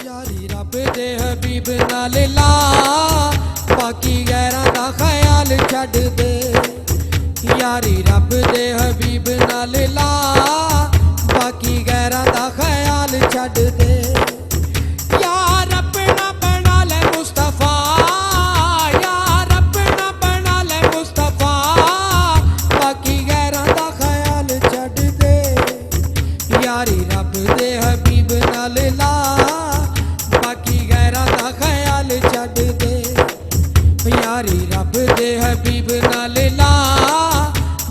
यारी रब दे हबीब नाल ला, बाकी गैरां दा ख्याल छड्ड दे। यारी रब दे हबीब नाल ला, बाकी गैरां दा ख्याल छड्ड दे। यार अपना बना ले मुस्तफा, यार अपना बना ले मुस्तफा, बाकी गैरां दा ख्याल छड्ड दे। यारी रब दे हबीब नाल ला, बाकी गैरां दा ख्याल छड्ड दे। यारी रब दे हबीब नाल ला,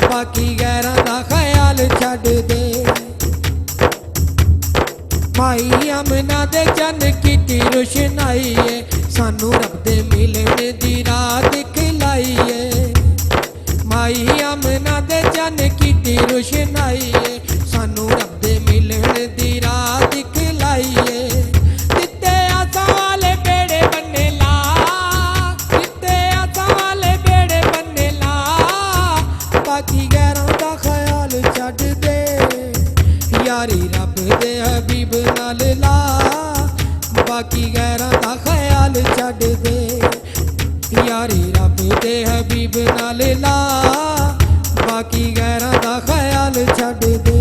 बाकी गैरां दा ख्याल छड्ड दे। माई आमना दे जन कीती रोशनाई है, सानू रब दे मिलने दी राह दिखलाई है। माई आमना दे जन कीती रोशनाई है, सानू रब दे मिलने दी राह दिखलाई है। जित्ते आसां वाले बेड़े बन्ने ला, जित्ते आसां वाले बेड़े बन्ने ला, बाकी गैरां दा ख्याल छड्ड दे। यारी रब दे हबीब नाल ला, बाकी गैरां दा ख्याल छड्ड दे। यारी रब दे हबीब नाल ला, बाकी गैरां दा ख्याल छड्ड दे।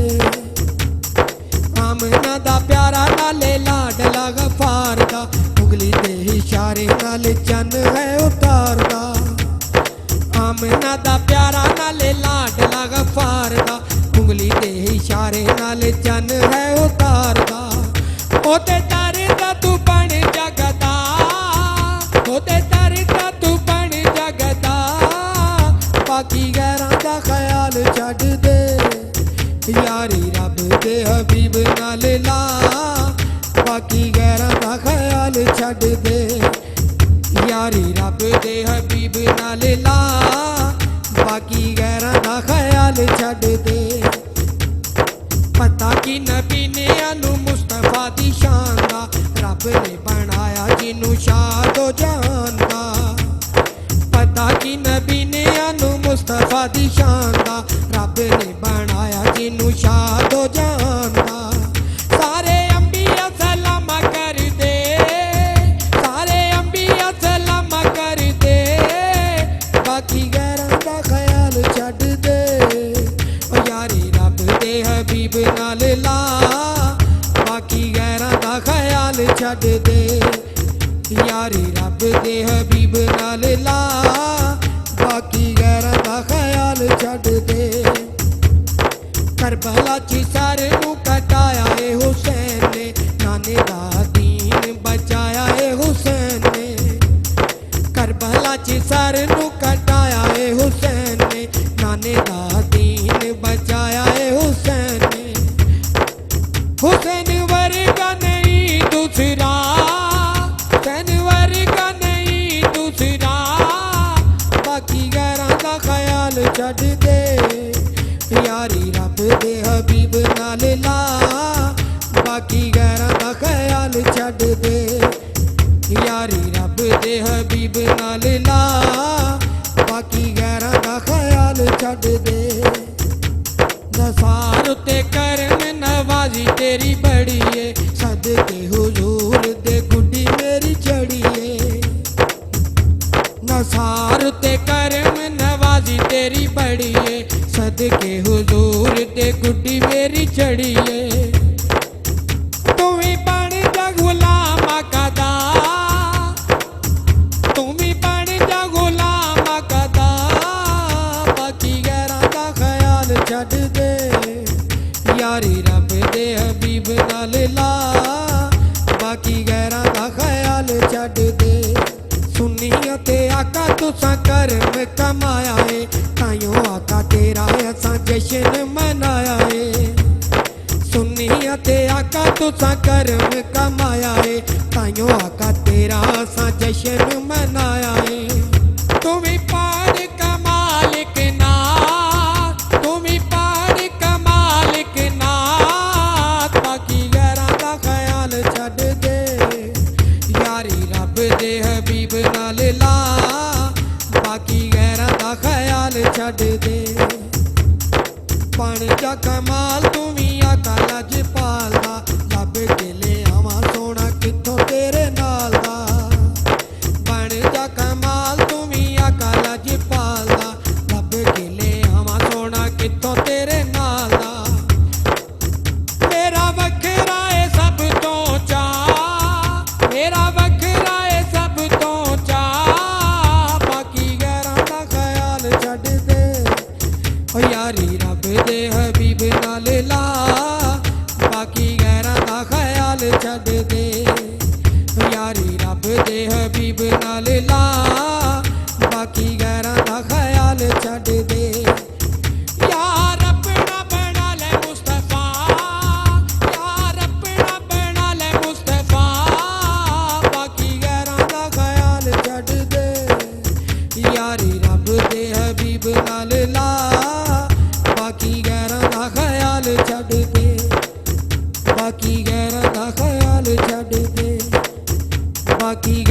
आमना दा प्यारा नाले लाडला गफार दा, उंगली दे इशारे नाल चन्न है उतारदा। आमना दा प्यारा नाले लाडला गफार दा, उंगली दे इशारे नाल चन्न है उतारदा। ओते तारे दा तू बन जगदा, ओते तारे दा तू बन जगदा, बाकी गैरां दा ख्याल छड्ड दे। यारी रब दे हबीब नाल ला, बाकी गैरां दा ख्याल छड्ड दे। यारी रब दे हबीब नाल ला, बाकी गैरां दा ख्याल छड्ड दे। पता कि नबी ने आनू मुस्तफा दी शान दा, रब ने बनाया जिनू शाह दो जहान दा। पता कि नबी ने आनू मुस्तफा दी शान दा, रब ने बनाया जिनू शाह दो जहान दा। सारे अंबिया सलाम कर दे, सारे अंबिया सलाम कर दे, बाकी गैरां दा ख्याल छड्ड दे। ओ यारी रब दे हबीब नाल ला, बाकी गैरां दा ख्याल छड्ड दे। यारी रब दे हबीब नाल ला, बाकी गैरां दा ख्याल छड्ड दे। करबला च सर नू कटाया ए हुसैन ने, नाने दा दीन बचाया ए हुसैन ने। करबला च सर नू कटाया ए हुसैन ने, नाने दा दीन बचाया ए हुसैन ने। हुसैन वर्गा नहीं दूसरा, हुसैन वर्गा नहीं दूसरा, बाकी गैरां दा ख्याल छड्ड दे। यारी रब दे हबीब नाल ला, बाकी गैरां दा ख्याल छड्ड दे। यारी रब दे हबीब नाल ला, बाकी गैरां दा ख्याल छड्ड दे। नसार ते करम नवाजी तेरी बड़ी है, सदके हुजूर दे गुड्डी मेरी चढ़ी है। नसार ते करम नवाजी तेरी बड़ी है, सदके हुजूर दे गुड्डी मेरी चढ़ी है। तू ही बन जा गुलाम कदा, तू ही बन जा गुलाम कदा, बाकी गैरां दा ख्याल छड्ड दे। यारी रब दे हबीब नाल ला, बाकी गैरां दा ख्याल छड्ड दे। सुन्नियां ते आका तुसां करम कमाया है, ताइयों आका तेरा असां जश्न मनाया है। सुन्नियां ते आका तुसां करम कमाया है, ताइयों आका तेरा असां जश्न मनाया है। तुम ही पार कमाल के ना, तुम ही पार कमाल के ना, बाकी गैरां दा ख्याल छड्ड दे। यारी रब दे हबीब नाल ला, बाकी गैरां दा ख्याल छड्ड दे। बन जा कमाल तू भी आका लजपाल दा, लब के ले आवां सोना कित्थों ਖਿਆਲ ਛੱਡ ਦੇ ਯਾਰੀ ਰੱਬ ਦੇ ਹਬੀਬ ਨਾਲ ਲਾ ਬਾਕੀ ਗੈਰਾਂ ਦਾ ਖਿਆਲ ਛੱਡ ਦੇ ਯਾਰ ਆਪਣਾ ਬਣਾ ਲੈ ਮੁਸਤਫਾ ਯਾਰ ਆਪਣਾ ਬਣਾ ਲੈ ਮੁਸਤਫਾ ਬਾਕੀ ਗੈਰਾਂ ਦਾ ਖਿਆਲ ਛੱਡ ਦੇ ਯਾਰੀ ਰੱਬ ਦੇ ਹਬੀਬ ਨਾਲ ਲਾ ਬਾਕੀ ਗੈਰਾਂ ਦਾ ਖਿਆਲ ਛੱਡ ਦੇ ਬਾਕੀ ਗੈਰਾਂ ਦਾ ਖਿਆਲ ਛੱਡ ਦੇ ਬਾਕੀ